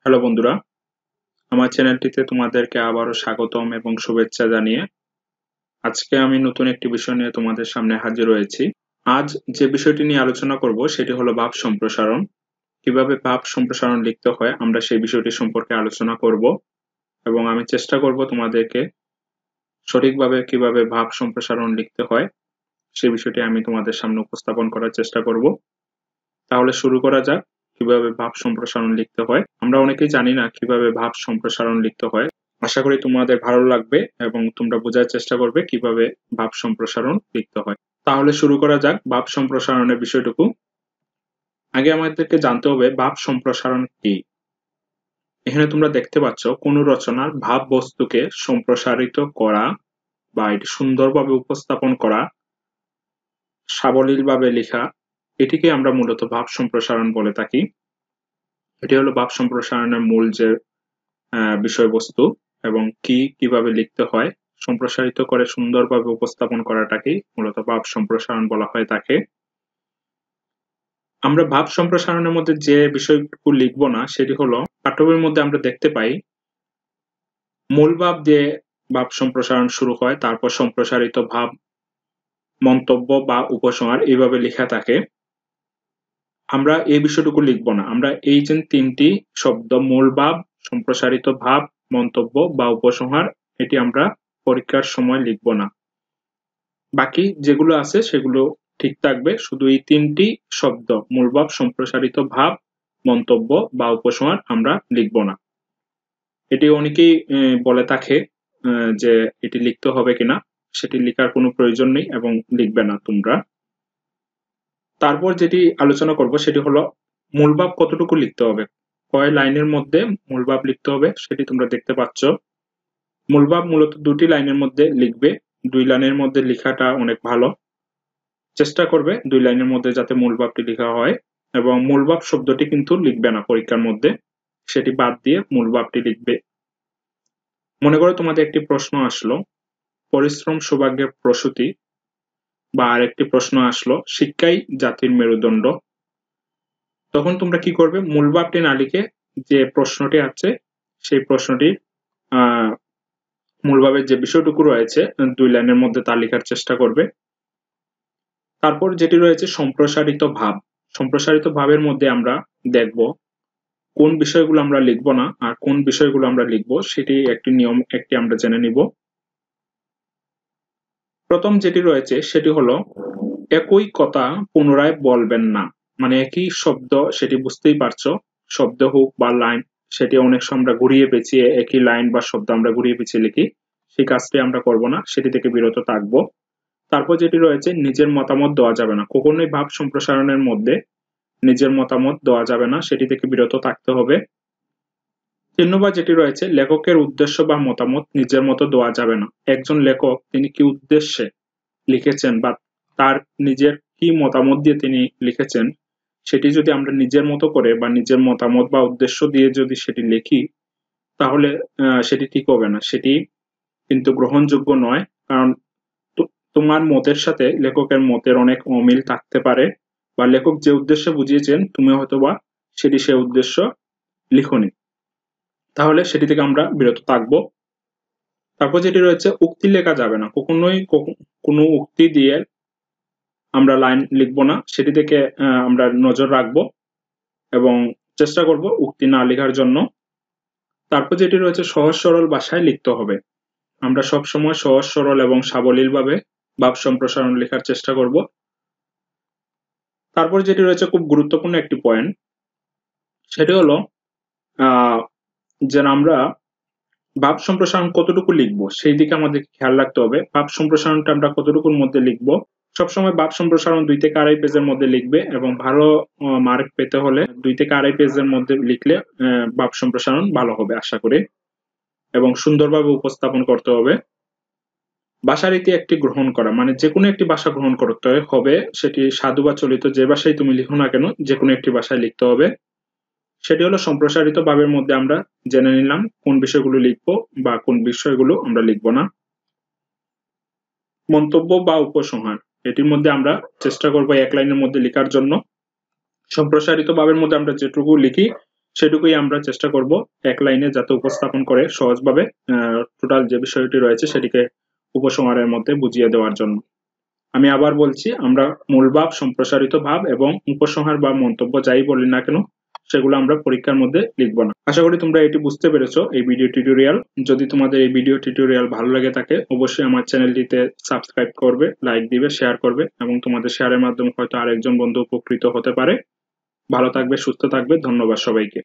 Hello বন্ধুরা, আমার চ্যানেলটিতে তোমাদেরকে আবারও স্বাগতম এবং শুভেচ্ছা জানিয়ে আজকে আমি নতুন একটি বিষয় নিয়ে তোমাদের সামনে হাজির হয়েছি। আজ যে বিষয়টি নিয়ে আলোচনা করব সেটি হলো ভাব সম্প্রসারণ। কিভাবে ভাব সম্প্রসারণ লিখতে হয় আমরা সেই বিষয়টি সম্পর্কে আলোচনা করব এবং আমি চেষ্টা করব তোমাদেরকে সঠিকভাবে কিভাবে ভাব সম্প্রসারণ লিখতে হয় সেই বিষয়টি আমি তোমাদের সামনে উপস্থাপন করার চেষ্টা করব। তাহলে শুরু করা যাক। কিভাবে ভাব সম্প্রসারণ লিখতে হয়। আমরা অনেকেই জানি না কিভাবে ভাব সম্প্রসারণ লিখতে হয়। আশা করি তোমাদের ভালো লাগবে এবং তোমরা বোঝার চেষ্টা করবে কিভাবে ভাব সম্প্রসারণ লিখতে হয়। তাহলে শুরু করা যাক ভাব সম্প্রসারণের বিষয়টুকু। আগে আমাদেরকে জানতে হবে ভাব সম্প্রসারণ কি। এখানে তোমরা দেখতে পাচ্ছ কোন রচনার ভাব বস্তুকে সম্প্রসারিত করা বা এটি সুন্দরভাবে উপস্থাপন করা, সাবলীলভাবে লেখা, এটিকে আমরা মূলত ভাব সম্প্রসারণ বলে থাকি। এটি হলো ভাব সম্প্রসারণের মূল যে বিষয়বস্তু এবং কিভাবে লিখতে হয়, সম্প্রসারিত করে সুন্দরভাবে উপস্থাপন করাটাকেই মূলত ভাব সম্প্রসারণ বলা হয়ে থাকে। আমরা ভাব সম্প্রসারণের মধ্যে যে বিষয়টুকু লিখব না সেটি হলো পাঠ্যবইয়ের মধ্যে আমরা দেখতে পাই মূল ভাব দিয়ে ভাব সম্প্রসারণ শুরু হয়, তারপর সম্প্রসারিত ভাব, মন্তব্য বা উপসংহার এইভাবে লেখা থাকে। আমরা এই বিষয়টুকু লিখব না। আমরা এই যে তিনটি শব্দ মূল ভাব, সম্প্রসারিত ভাব, মন্তব্য বা উপসংহার, এটি আমরা পরীক্ষার সময় লিখব না। বাকি যেগুলো আছে সেগুলো ঠিক থাকবে। শুধু এই তিনটি শব্দ মূল ভাব, সম্প্রসারিত ভাব, মন্তব্য বা উপসংহার আমরা লিখব না। এটি অনেকেই বলে থাকে যে এটি লিখতে হবে কিনা, সেটি লিখার কোনো প্রয়োজন নেই এবং লিখবে না তোমরা। তারপর যেটি আলোচনা করব সেটি হলো মূল ভাব কতটুকু লিখতে হবে, কয় লাইনের মধ্যে মূল ভাব লিখতে হবে সেটি তোমরা দেখতে পাচ্ছ। মূল ভাব মূলত 2টি লাইনের মধ্যে লিখবে। 2 লাইনের মধ্যে লেখাটা অনেক ভালো। চেষ্টা করবে 2 লাইনের মধ্যে যাতে মূল ভাবটি লেখা হয় এবং মূল ভাব শব্দটি কিন্তু লিখবে না পরীক্ষার মধ্যে, সেটি বাদ দিয়ে মূল ভাবটি লিখবে। মনে করো তোমাদের একটি প্রশ্ন আসলো পরিশ্রম সৌভাগ্যের প্রসূতি, বা আরেকটি প্রশ্ন আসলো শিক্ষাই জাতির মেরুদণ্ড। তখন তোমরা কি করবে, মূল ভাবটি না লিখে যে প্রশ্নটি আছে সেই প্রশ্নটির মূল ভাবের যে বিষয়টুকু রয়েছে 2 লাইনের মধ্যে তা লেখার চেষ্টা করবে। তারপর যেটি রয়েছে সম্প্রসারিত ভাব। সম্প্রসারিত ভাবের মধ্যে আমরা দেখব কোন বিষয়গুলো আমরা লিখব না আর কোন বিষয়গুলো আমরা লিখব, সেটি একটি নিয়ম আমরা জেনে নিব। প্রথম যেটি রয়েছে সেটি হলো একই কথা পুনরায় বলবেন না। মানে একই শব্দ, সেটি বুঝতেই পারছো, শব্দ হোক বা লাইন, সেটি অনেক সময় আমরা ঘুরিয়ে পেঁচিয়ে একই লাইন বা শব্দ আমরা ঘুরিয়ে পেঁচিয়ে লিখি, সেই কাজটি আমরা করব না, সেটি থেকে বিরত থাকবো। তারপর যেটি রয়েছে নিজের মতামত দেওয়া যাবে না। কখনোই ভাব সম্প্রসারণের মধ্যে নিজের মতামত দেওয়া যাবে না, সেটি থেকে বিরত থাকতে হবে। 3 নম্বর যেটি রয়েছে লেখকের উদ্দেশ্য বা মতামত নিজের মতো দেওয়া যাবে না। একজন লেখক তিনি কি উদ্দেশ্যে লিখেছেন বা তার নিজের কি মতামত দিয়ে তিনি লিখেছেন, সেটি যদি আমরা নিজের মতো করে বা নিজের মতামত বা উদ্দেশ্য দিয়ে যদি সেটি লিখি তাহলে সেটি ঠিক হবে না, সেটি কিন্তু গ্রহণযোগ্য নয়। কারণ তোমার মতের সাথে লেখকের মতের অনেক অমিল থাকতে পারে, বা লেখক যে উদ্দেশ্যে বুঝিয়েছেন তুমি হয়তোবা সেটি সে উদ্দেশ্য লিখনি, তাহলে সেটি থেকে আমরা বিরত থাকবো। তারপর যেটি রয়েছে উক্তি লেখা যাবে না। কখনোই কোনো উক্তি দিয়ে আমরা লাইন লিখবো না, সেটি থেকে আমরা নজর রাখবো এবং চেষ্টা করব উক্তি না লেখার জন্য। তারপর যেটি রয়েছে সহজ সরল ভাষায় লিখতে হবে। আমরা সবসময় সহজ সরল এবং সাবলীলভাবে ভাব সম্প্রসারণ লেখার চেষ্টা করব। তারপর যেটি রয়েছে খুব গুরুত্বপূর্ণ একটি পয়েন্ট, সেটি হলো যে আমরা ভাব সম্প্রসারণ কতটুকু লিখবো সেই দিকে আমাদের খেয়াল রাখতে হবে। ভাব সম্প্রসারণটা আমরা কতটুকুর মধ্যে লিখবো। সবসময় ভাব সম্প্রসারণ 2 থেকে 2.5 পেজের মধ্যে লিখবে এবং ভালো মার্ক পেতে হলে 2 থেকে 2.5 পেজের মধ্যে লিখলে ভাব সম্প্রসারণ ভালো হবে আশা করি, এবং সুন্দরভাবে উপস্থাপন করতে হবে। ভাষারীতি একটি গ্রহণ করা, মানে যে কোনো একটি ভাষা গ্রহণ করতে হবে, সেটি সাধু বা চলিত যে ভাষায় তুমি লিখো না কেন যে কোনো একটি ভাষায় লিখতে হবে। সেটি হলো সম্প্রসারিত ভাবের মধ্যে আমরা জেনে নিলাম কোন বিষয়গুলো লিখবো বা কোন বিষয়গুলো আমরা লিখবো না। মন্তব্য বা উপসংহার, এটির মধ্যে আমরা চেষ্টা করবো 1 লাইনের মধ্যে লেখার জন্য। সম্প্রসারিত ভাবের মধ্যে আমরা যেটুকু লিখি সেটুকুই আমরা চেষ্টা করব এক লাইনে যাতে উপস্থাপন করে সহজভাবে টোটাল যে বিষয়টি রয়েছে সেটিকে উপসংহারের মধ্যে বুঝিয়ে দেওয়ার জন্য। আমি আবার বলছি, আমরা মূল ভাব, সম্প্রসারিত ভাব এবং উপসংহার বা মন্তব্য যাই বলি না কেন সেগুলো আমরা পরীক্ষার মধ্যে লিখব না। আশা করি তোমরা এটি বুঝতে পেরেছো এই ভিডিও টিউটোরিয়াল। যদি তোমাদের এই ভিডিও টিউটোরিয়াল ভালো লাগে থাকে অবশ্যই আমার চ্যানেলটিতে সাবস্ক্রাইব করবে, লাইক দিবে, শেয়ার করবে এবং তোমাদের শেয়ারের মাধ্যমে হয়তো আরেকজন বন্ধু উপকৃত হতে পারে। ভালো থাকবে, সুস্থ থাকবে। ধন্যবাদ সবাইকে।